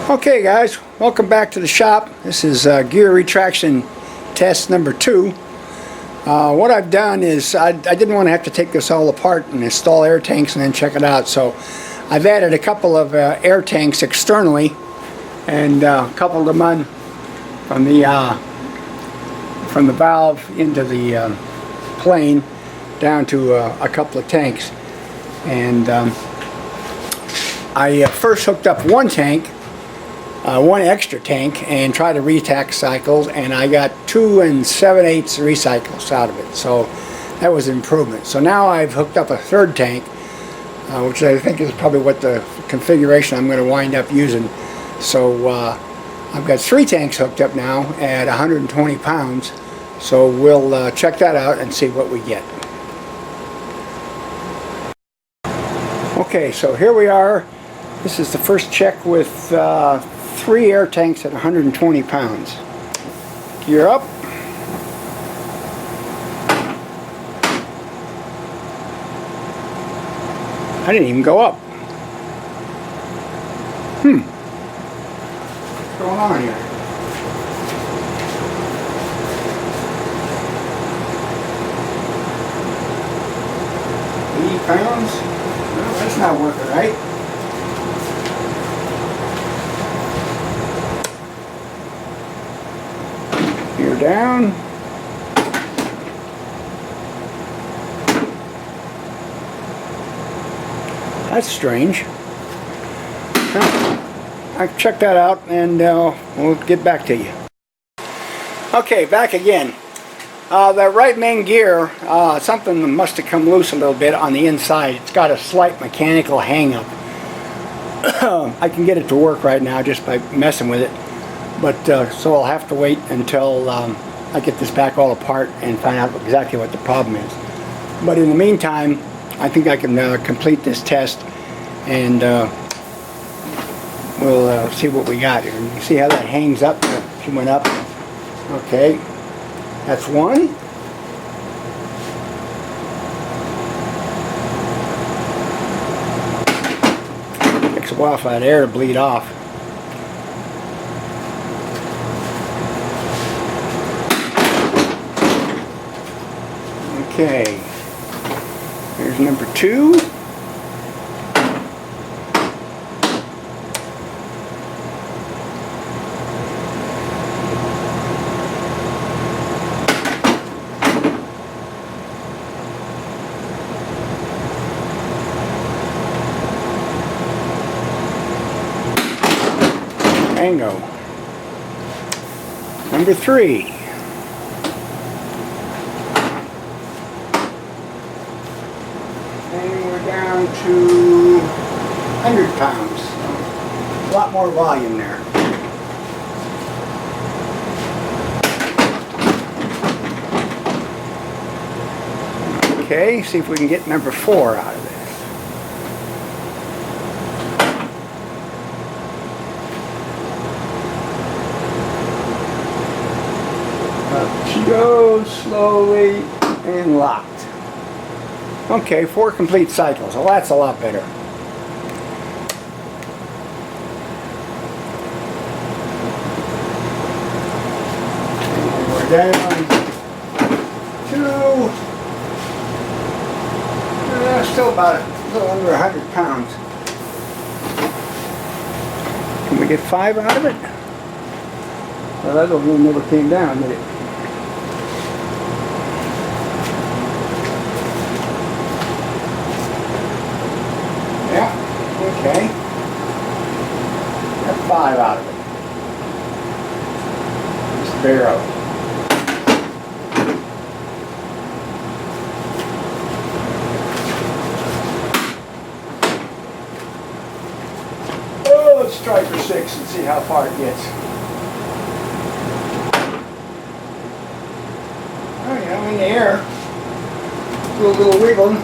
Okay guys, welcome back to the shop. This is gear retraction test number 2. What I've done is I didn't want to have to take this all apart and install air tanks and then check it out, so I've added a couple of air tanks externally and coupled them on from the valve into the plane down to a couple of tanks. And I first hooked up one tank, one extra tank, and tried to retax cycles, and I got 2 7/8 recycles out of it, so that was an improvement. So now I've hooked up a third tank, which I think is probably what the configuration I'm going to wind up using. So I've got 3 tanks hooked up now at 120 pounds, so we'll check that out and see what we get. Okay, so here we are. This is the first check with 3 air tanks at 120 pounds. Gear up. I didn't even go up. What's going on here? 80 pounds? Well, that's not working right. Gear down. That's strange. I'll check that out and we'll get back to you. Okay, back again. That right main gear, something must have come loose a little bit on the inside. It's got a slight mechanical hang-up. I can get it to work right now just by messing with it. But so I'll have to wait until I get this back all apart and find out exactly what the problem is. But in the meantime, I think I can complete this test and we'll see what we got here. You can see how that hangs up. She went up. Okay, that's one. Takes a while for that air to bleed off. Okay, here's number 2. Bingo. Number 3. Down to 100 pounds. A lot more volume there. Okay, see if we can get number 4 out of this. Up she goes, slowly and locked. Okay, 4 complete cycles. Well, that's a lot better. And we're down to still about a little under 100 pounds. Can we get 5 out of it? Well, that other one never came down, did it? Okay, got 5 out of it. Just barrel. Oh, let's try for 6 and see how far it gets. Oh, you know, in the air, do a little wiggling.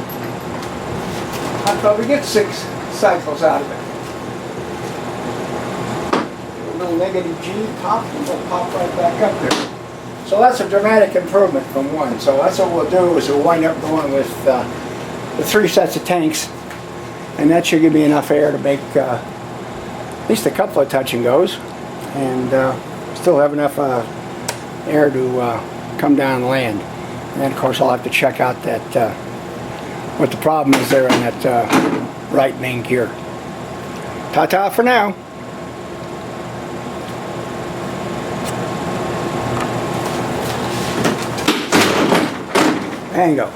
I'll probably get 6 cycles out of it. A little negative G pop, and we'll pop right back up there. So that's a dramatic improvement from 1. So that's what we'll do, is we'll wind up going with the 3 sets of tanks, and that should give me enough air to make at least a couple of touch and goes, and still have enough air to come down and land. And then of course I'll have to check out that what the problem is there on that right main gear. Ta-ta for now. And go.